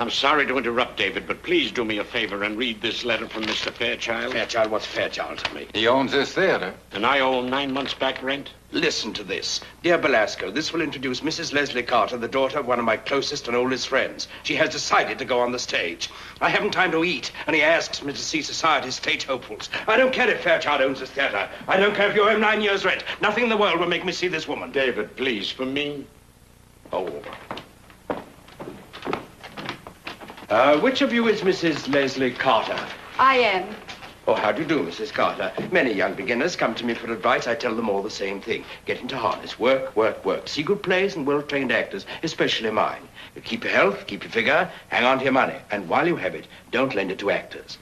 I'm sorry to interrupt, David, but please do me a favor and read this letter from Mr. Fairchild. Fairchild? What's Fairchild to me? He owns this theater. And I owe him 9 months back rent? Listen to this. Dear Belasco, this will introduce Mrs. Leslie Carter, the daughter of one of my closest and oldest friends. She has decided to go on the stage. I haven't time to eat, and he asks me to see society's stage hopefuls. I don't care if Fairchild owns this theater. I don't care if you owe him 9 years' rent. Nothing in the world will make me see this woman. David, please, for me. Oh. Which of you is Mrs. Leslie Carter? I am. Oh, how do you do, Mrs. Carter? Many young beginners come to me for advice. I tell them all the same thing. Get into harness. Work, work, work. See good plays and well-trained actors, especially mine. You keep your health, keep your figure, hang on to your money. And while you have it, don't lend it to actors.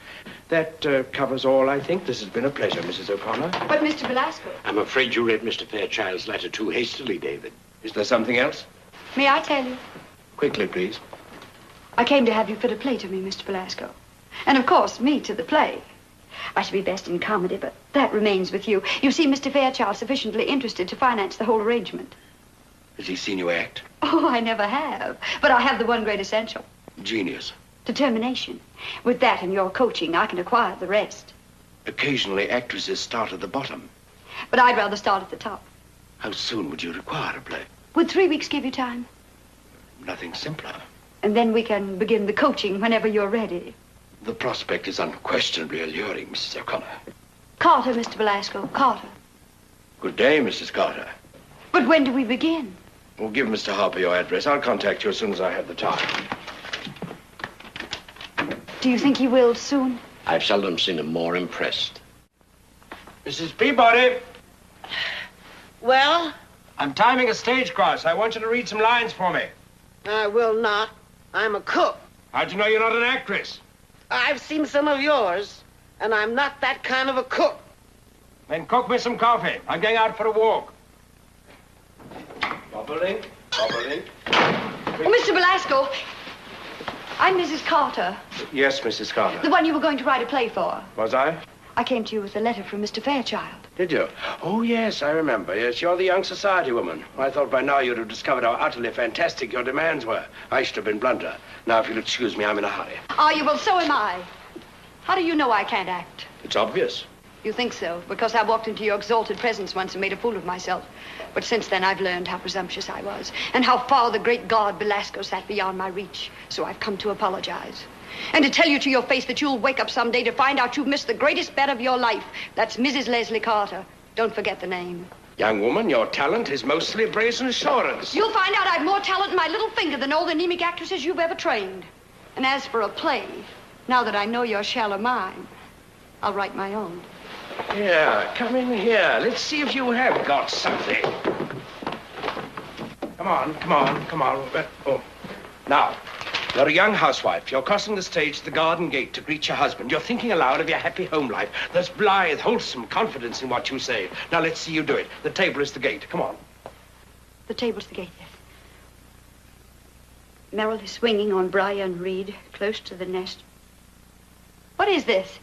That covers all, I think. This has been a pleasure, Mrs. O'Connor. But, Mr. Belasco... I'm afraid you read Mr. Fairchild's letter too hastily, David. Is there something else? May I tell you? Quickly, please. I came to have you fit a play to me, Mr. Belasco. And, of course, me to the play. I should be best in comedy, but that remains with you. You see, Mr. Fairchild sufficiently interested to finance the whole arrangement. Has he seen you act? Oh, I never have. But I have the one great essential. Genius. Determination. With that and your coaching, I can acquire the rest. Occasionally, actresses start at the bottom. But I'd rather start at the top. How soon would you require a play? Would 3 weeks give you time? Nothing simpler. And then we can begin the coaching whenever you're ready. The prospect is unquestionably alluring, Mrs. O'Connor. Carter, Mr. Belasco, Carter. Good day, Mrs. Carter. But when do we begin? Well, give Mr. Harper your address. I'll contact you as soon as I have the time. Do you think he will soon? I've seldom seen him more impressed. Mrs. Peabody. Well, I'm timing a stage cross. I want you to read some lines for me. I will not. I'm a cook. How'd you know you're not an actress? I've seen some of yours, and I'm not that kind of a cook. Then cook me some coffee. I'm going out for a walk. Bubbling, bubbling. Oh, Mr. Belasco, I'm Mrs. Carter, Yes, Mrs. Carter. the one you were going to write a play for. Was I? I came to you with a letter from Mr. Fairchild. Did you? Oh, yes, I remember. Yes, you're the young society woman. I thought by now you'd have discovered how utterly fantastic your demands were. I should have been blunter. Now, if you'll excuse me, I'm in a hurry. Are you? Well, so am I. How do you know I can't act? It's obvious. You think so, because I walked into your exalted presence once and made a fool of myself. But since then, I've learned how presumptuous I was, and how far the great god Belasco sat beyond my reach. So I've come to apologize. And to tell you to your face that you'll wake up someday to find out you've missed the greatest bet of your life. That's Mrs. Leslie Carter. Don't forget the name. Young woman, your talent is mostly brazen assurance. You'll find out I've more talent in my little finger than all the anemic actresses you've ever trained. And as for a play, now that I know your shell of mine, I'll write my own. Here, come in here. Let's see if you have got something. Come on, come on, come on. Oh. Now, you're a young housewife. You're crossing the stage to the garden gate to greet your husband. You're thinking aloud of your happy home life. There's blithe, wholesome confidence in what you say. Now, let's see you do it. The table is the gate. Come on. The table's the gate, yes. Merrily swinging on briar and reed, close to the nest. What is this?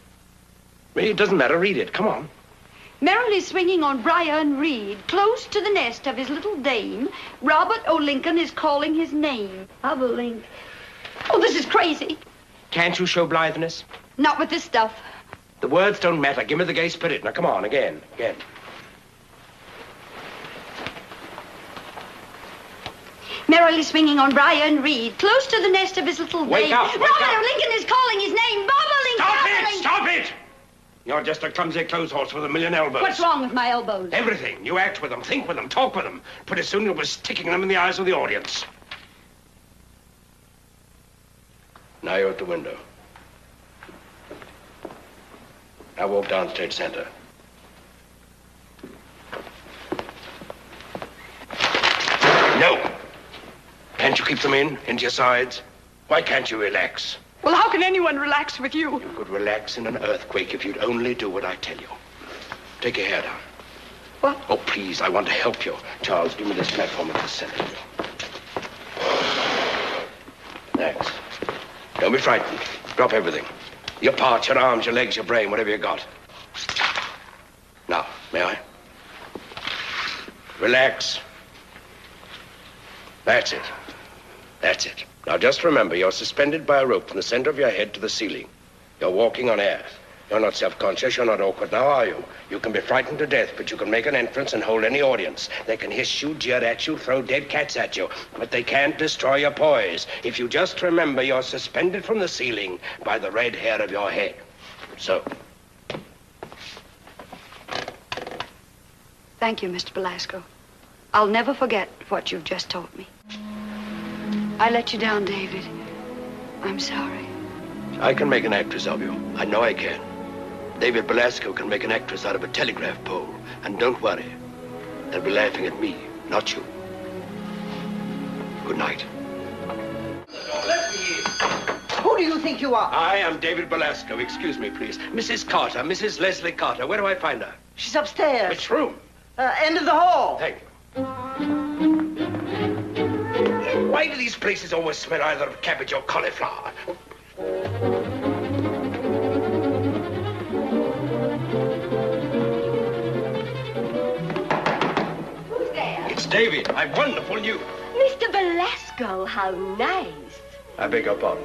It doesn't matter. Read it. Come on. Merrily swinging on briar and reed, close to the nest of his little dame, Robert O'Lincoln is calling his name. O'Lincoln. Oh, this is crazy. Can't you show blitheness? Not with this stuff. The words don't matter. Give me the gay spirit. Now, come on, again, again. Merrily swinging on briar and reed, close to the nest of his little dame. Wake up, wake Robert up. O'Lincoln is calling his name. Bob O'Lincoln. Stop Bob it! O'Lincoln. Stop it! You're just a clumsy clothes horse with a million elbows. What's wrong with my elbows? Everything. You act with them, think with them, talk with them. Pretty soon you'll be sticking them in the eyes of the audience. Now you're at the window. Now walk down stage center. No. Can't you keep them into your sides? Why can't you relax? Well, how can anyone relax with you? You could relax in an earthquake if you'd only do what I tell you. Take your hair down. What? Oh, please, I want to help you. Charles, give me this platform at the center. Next. Don't be frightened. Drop everything. Your parts, your arms, your legs, your brain, whatever you got. Now, may I? Relax. That's it. That's it. Now, just remember, you're suspended by a rope from the center of your head to the ceiling. You're walking on air. You're not self-conscious, you're not awkward now, are you? You can be frightened to death, but you can make an entrance and hold any audience. They can hiss you, jeer at you, throw dead cats at you, but they can't destroy your poise. If you just remember, you're suspended from the ceiling by the red hair of your head. So. Thank you, Mr. Belasco. I'll never forget what you've just taught me. I let you down, David. I'm sorry. I can make an actress of you. I know I can. David Belasco can make an actress out of a telegraph pole. And don't worry. They'll be laughing at me, not you. Good night. Who do you think you are? I am David Belasco. Excuse me, please. Mrs. Carter, Mrs. Leslie Carter. Where do I find her? She's upstairs. Which room? End of the hall. Thank you. Why do these places always smell either of cabbage or cauliflower? Who's there? It's David. My wonderful news. Mr. Belasco, how nice. I beg your pardon.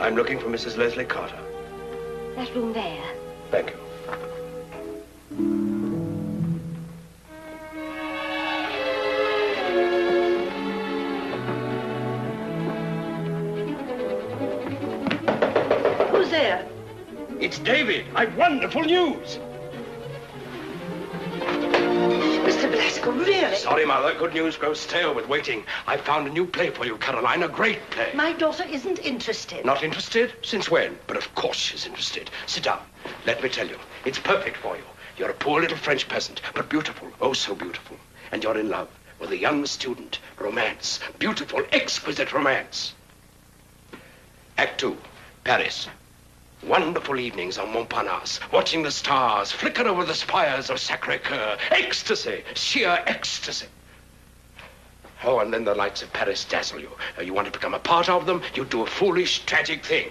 I'm looking for Mrs. Leslie Carter. That room there. Thank you. Who's there? It's David. My wonderful news. Mr. Belasco, really? Sorry, Mother. Good news grows stale with waiting. I found a new play for you, Caroline. A great play. My daughter isn't interested. Not interested? Since when? But of course she's interested. Sit down. Let me tell you. It's perfect for you. You're a poor little French peasant, but beautiful. Oh, so beautiful. And you're in love with a young student. Romance. Beautiful, exquisite romance. Act 2. Paris. Wonderful evenings on Montparnasse, watching the stars flicker over the spires of Sacré-Cœur. Ecstasy, sheer ecstasy. Oh, and then the lights of Paris dazzle you. You want to become a part of them, you do a foolish, tragic thing.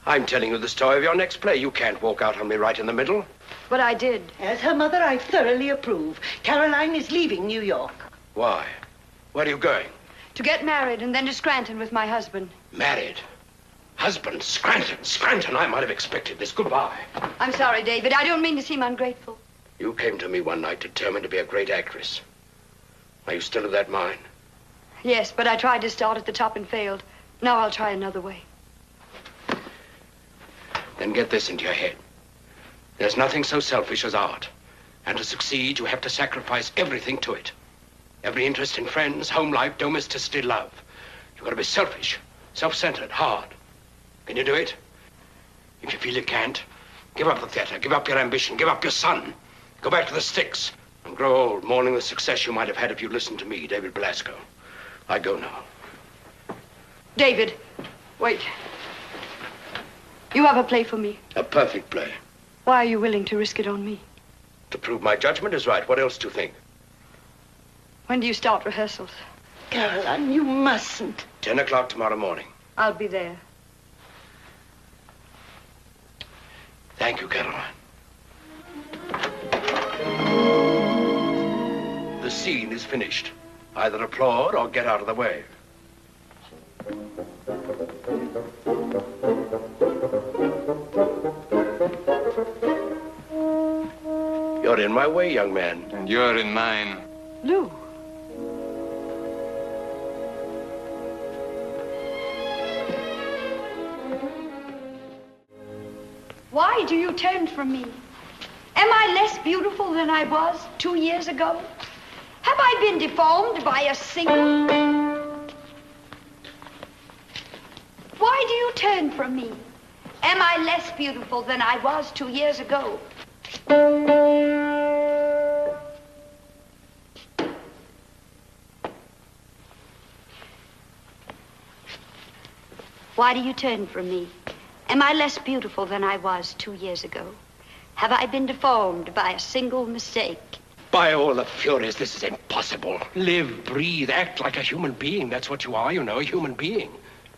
I'm telling you the story of your next play. You can't walk out on me right in the middle. But I did. As her mother, I thoroughly approve. Caroline is leaving New York. Why? Where are you going? To get married and then to Scranton with my husband. Married. Husband, Scranton. I might have expected this. Goodbye. I'm sorry, David. I don't mean to seem ungrateful. You came to me one night determined to be a great actress. Are you still of that mind? Yes, but I tried to start at the top and failed. Now I'll try another way. Then get this into your head. There's nothing so selfish as art. And to succeed, you have to sacrifice everything to it. Every interest in friends, home life, domesticity, love. You've got to be selfish, self-centered, hard. Can you do it? If you feel you can't, give up the theater, give up your ambition, give up your son. Go back to the sticks and grow old, mourning the success you might have had if you'd listened to me, David Belasco. I go now. David, wait. You have a play for me. A perfect play. Why are you willing to risk it on me? To prove my judgment is right. What else do you think? When do you start rehearsals? Caroline, you mustn't. 10 o'clock tomorrow morning. I'll be there. Thank you, Caroline. The scene is finished. Either applaud or get out of the way. You're in my way, young man. And you're in mine. Lou. Why do you turn from me? Am I less beautiful than I was 2 years ago? Have I been deformed by a single... Why do you turn from me? Am I less beautiful than I was 2 years ago? Why do you turn from me? Am I less beautiful than I was 2 years ago? Have I been deformed by a single mistake? By all the furies, this is impossible. Live, breathe, act like a human being. That's what you are, you know, a human being.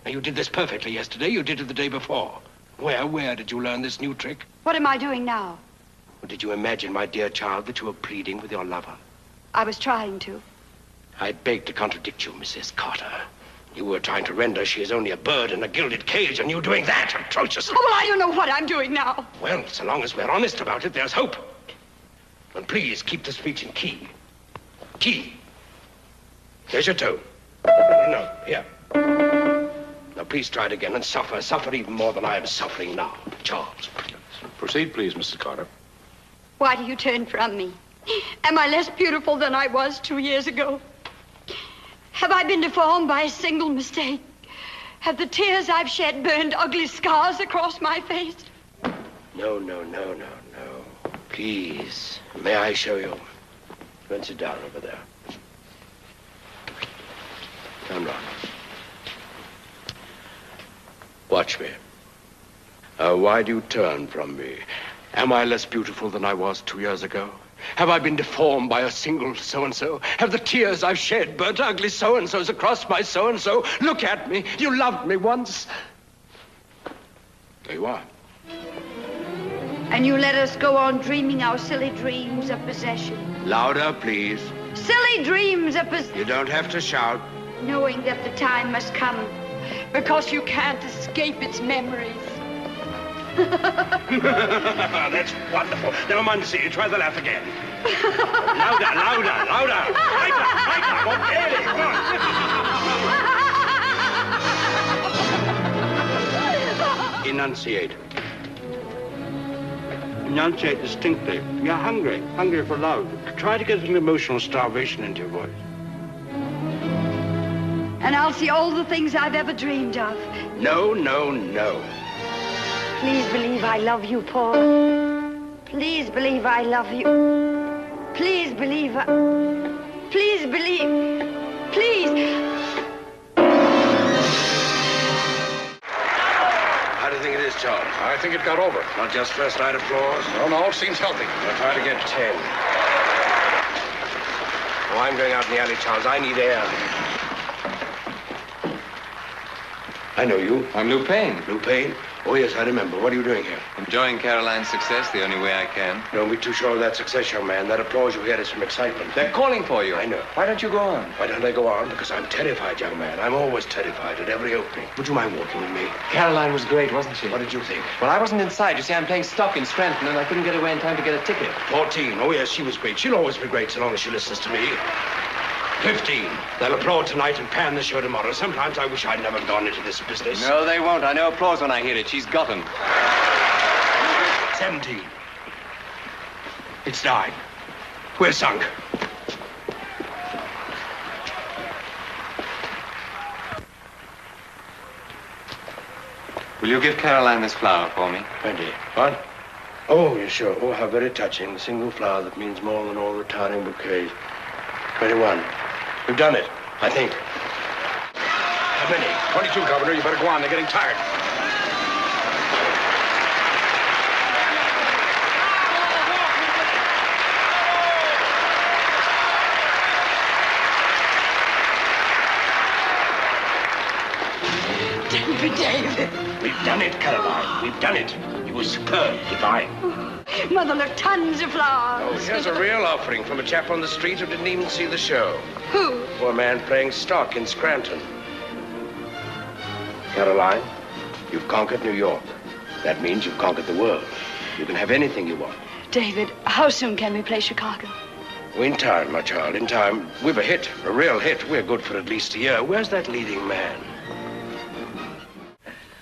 Now, you did this perfectly yesterday. You did it the day before. Where did you learn this new trick? What am I doing now? Or did you imagine, my dear child, that you were pleading with your lover? I was trying to. I beg to contradict you, Mrs. Carter. You were trying to render she is only a bird in a gilded cage, and you doing that atrociously. Oh, well, I don't know what I'm doing now. Well, so long as we're honest about it, there's hope. And please keep the speech in key. Key. Here's your tone. No, here. Now, please try it again and suffer. Suffer even more than I am suffering now. Charles, please. Proceed, please, Mrs. Carter. Why do you turn from me? Am I less beautiful than I was 2 years ago? Have I been deformed by a single mistake? Have the tears I've shed burned ugly scars across my face? No. Please, may I show you? Go and sit down over there. Turn round. Watch me. Why do you turn from me? Am I less beautiful than I was 2 years ago? Have I been deformed by a single so-and-so? Have the tears I've shed burnt ugly so-and-sos across my so-and-so? Look at me. You loved me once. There you are. And you let us go on dreaming our silly dreams of possession. Louder, please. Silly dreams of possession. You don't have to shout. Knowing that the time must come because you can't escape its memories. That's wonderful. Never mind, see you. Try the laugh again. Louder. Brighter. More clearly. Come on. Enunciate. Enunciate distinctly. You're hungry for love. Try to get some emotional starvation into your voice. And I'll see all the things I've ever dreamed of. No. Please believe I love you, Paul. Please believe I love you. Please believe. Please believe. Please. How do you think it is, Charles? I think it got over. Not just first night applause? No, it seems healthy. I'll try to get 10. Oh, I'm going out in the alley, Charles. I need air. I know you. I'm Lou Payne. Lou Payne? Oh, yes, I remember. What are you doing here? Enjoying Caroline's success the only way I can. Don't be too sure of that success, young man. That applause you get is from excitement. They're calling for you. I know. Why don't you go on? Why don't I go on? Because I'm terrified, young man. I'm always terrified at every opening. Would you mind walking with me? Caroline was great, wasn't she? What did you think? Well, I wasn't inside. You see, I'm playing stock in Scranton, and I couldn't get away in time to get a ticket. 14. Oh, yes, she was great. She'll always be great so long as she listens to me. 15. They'll applaud tonight and pan the show tomorrow. Sometimes I wish I'd never gone into this business. No, they won't. I know applause when I hear it. She's got 'em. 17. It's 9. We're sunk. Will you give Caroline this flower for me? 20. What? Oh, you're sure. Oh, how very touching. The single flower that means more than all the towering bouquets. 21. We've done it, I think. How many? 22, Governor. You better go on. They're getting tired. David. We've done it, Caroline. We've done it. You were superb, divine. Mother, look, tons of flowers. Oh, here's a real offering from a chap on the street who didn't even see the show. Who? Poor man playing stock in Scranton. Caroline, you've conquered New York. That means you've conquered the world. You can have anything you want. David, how soon can we play Chicago? In time, my child, in time. We've a hit, a real hit. We're good for at least a year. Where's that leading man?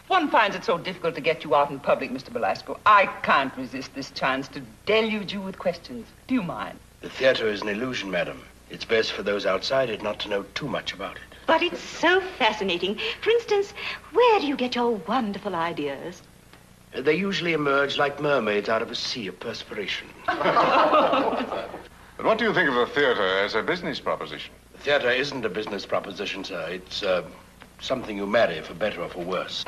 One finds it so difficult to get you out in public, Mr. Belasco. I can't resist this chance to deluge you with questions. Do you mind? The theater is an illusion, madam. It's best for those outside it not to know too much about it. But it's so fascinating. For instance, where do you get your wonderful ideas? They usually emerge like mermaids out of a sea of perspiration. But what do you think of the theater as a business proposition? The theater isn't a business proposition, sir. It's, something you marry, for better or for worse.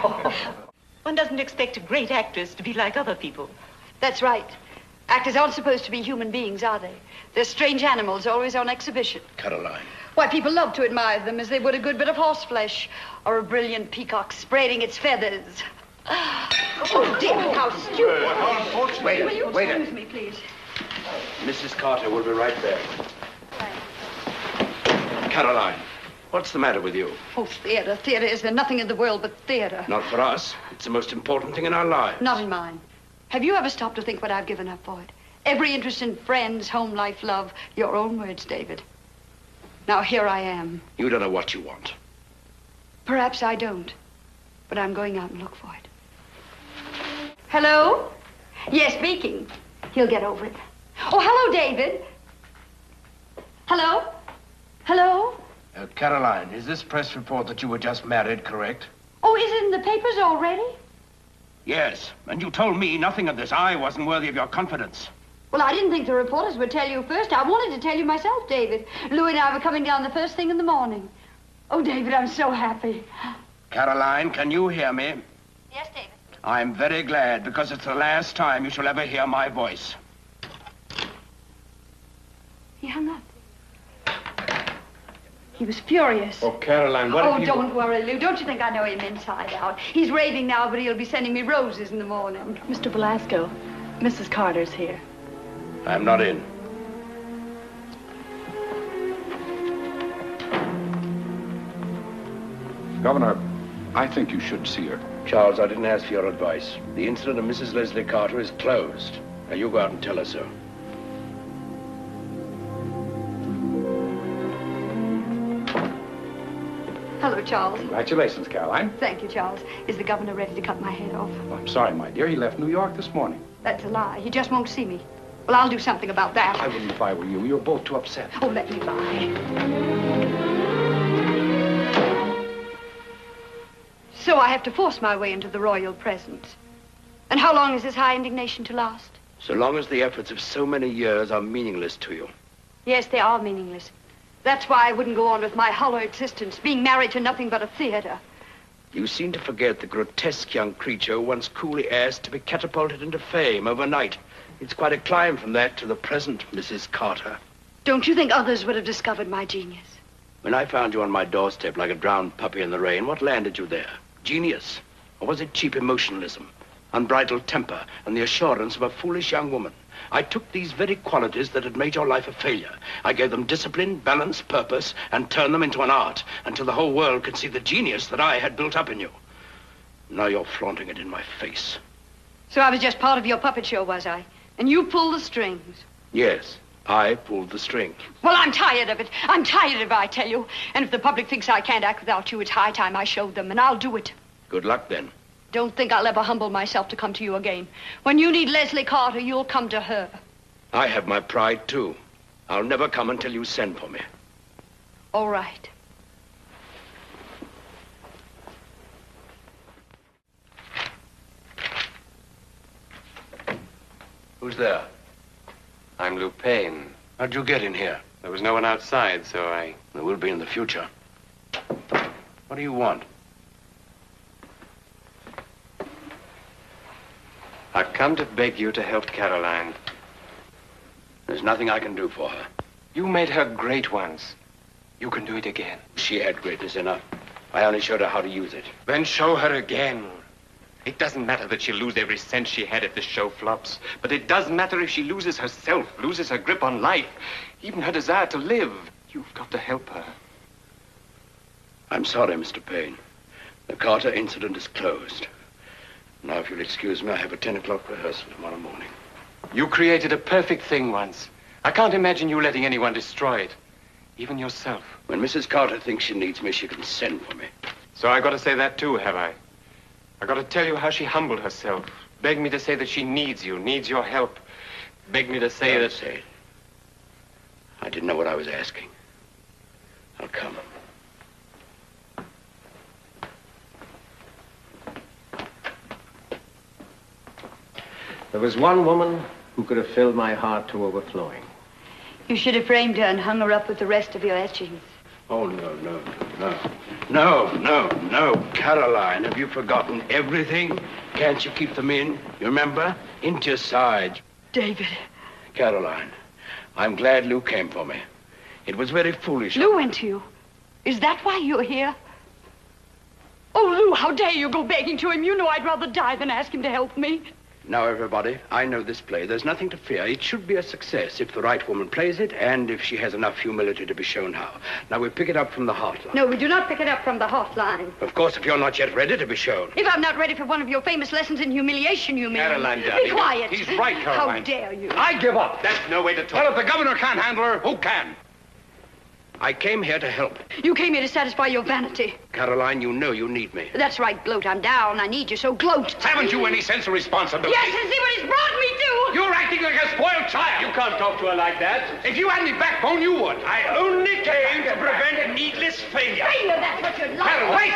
One doesn't expect a great actress to be like other people. That's right. Actors aren't supposed to be human beings, are they? They're strange animals, always on exhibition. Caroline. Why, people love to admire them as they would a good bit of horseflesh or a brilliant peacock spreading its feathers. Oh, David, how stupid. Wait Will you a minute. excuse me, please? Mrs. Carter will be right there. Caroline, What's the matter with you? Oh, theater. Theater. Is there nothing in the world but theater? Not for us. It's the most important thing in our lives. Not in mine. Have you ever stopped to think what I've given up for it? Every interest in friends, home life, love. Your own words, David. Now, here I am. You don't know what you want. Perhaps I don't. But I'm going out and look for it. Hello? Yes, speaking. He'll get over it. Oh, hello, David. Hello? Hello? Caroline, is this press report that you were just married correct? Oh, is it in the papers already? Yes, and you told me nothing of this. I wasn't worthy of your confidence. Well, I didn't think the reporters would tell you first. I wanted to tell you myself, David. Louis and I were coming down the first thing in the morning. Oh, David, I'm so happy. Caroline, can you hear me? Yes, David. I'm very glad, because it's the last time you shall ever hear my voice. He hung up. He was furious. Oh, Caroline, what Oh, if you... don't worry, Lou. Don't you think I know him inside out? He's raving now, but he'll be sending me roses in the morning. Mr. Belasco, Mrs. Carter's here. I'm not in. Governor, I think you should see her. Charles, I didn't ask for your advice. The incident of Mrs. Leslie Carter is closed. Now, you go out and tell her so. Hello, Charles. Congratulations, Caroline. Thank you, Charles. Is the governor ready to cut my head off? Well, I'm sorry, my dear. He left New York this morning. That's a lie. He just won't see me. Well, I'll do something about that. I wouldn't if I were you. You're both too upset. Oh, let me by. So I have to force my way into the royal presence. And how long is this high indignation to last? So long as the efforts of so many years are meaningless to you. Yes, they are meaningless. That's why I wouldn't go on with my hollow existence, being married to nothing but a theater. You seem to forget the grotesque young creature who once coolly asked to be catapulted into fame overnight. It's quite a climb from that to the present Mrs. Carter. Don't you think others would have discovered my genius? When I found you on my doorstep like a drowned puppy in the rain, what landed you there? Genius? Or was it cheap emotionalism, unbridled temper, and the assurance of a foolish young woman? I took these very qualities that had made your life a failure. I gave them discipline, balance, purpose, and turned them into an art until the whole world could see the genius that I had built up in you. Now you're flaunting it in my face. So I was just part of your puppet show, was I? And you pulled the strings? Yes, I pulled the string. Well, I'm tired of it. I'm tired of it, I tell you. And if the public thinks I can't act without you, it's high time I showed them, and I'll do it. Good luck, then. Don't think I'll ever humble myself to come to you again. When you need Leslie Carter, you'll come to her. I have my pride, too. I'll never come until you send for me. All right. Who's there? I'm Lou Payne. How'd you get in here? There was no one outside, so I... There will be in the future. What do you want? I've come to beg you to help Caroline. There's nothing I can do for her. You made her great once. You can do it again. She had greatness in her. I only showed her how to use it. Then show her again. It doesn't matter that she'll lose every cent she had if the show flops. But it does matter if she loses herself, loses her grip on life, even her desire to live. You've got to help her. I'm sorry, Mr. Payne. The Carter incident is closed. Now, if you'll excuse me, I have a 10 o'clock rehearsal tomorrow morning. You created a perfect thing once. I can't imagine you letting anyone destroy it. Even yourself. When Mrs. Carter thinks she needs me, she can send for me. So I got to say that too, have I? I got to tell you how she humbled herself. Begged me to say that she needs you, needs your help. Begged me to say Don't that... say it. I didn't know what I was asking. I'll come. There was one woman who could have filled my heart to overflowing. You should have framed her and hung her up with the rest of your etchings. Oh, no, no, no. No, no, no. Caroline, have you forgotten everything? Can't you keep them in? You remember? Into your side. David. Caroline, I'm glad Lou came for me. It was very foolish. Lou went to you? Is that why you're here? Oh, Lou, how dare you go begging to him? You know I'd rather die than ask him to help me. Now, everybody, I know this play. There's nothing to fear. It should be a success if the right woman plays it and if she has enough humility to be shown how. Now, we pick it up from the heartline. No, we do not pick it up from the hotline. Of course, if you're not yet ready to be shown. If I'm not ready for one of your famous lessons in humiliation, you mean. Caroline, darling. Be quiet. He's right, Caroline. How dare you? I give up. That's no way to talk. Well, if the governor can't handle her, who can? I came here to help. You came here to satisfy your vanity. Caroline, you know you need me. That's right, gloat. I'm down. I need you, so gloat. Haven't you any sense of responsibility? Yes, and see what he's brought me to. You're acting like a spoiled child. You can't talk to her like that. If you had any backbone, you would. I only came to prevent a needless failure. Failure, that's what you're like. Wait,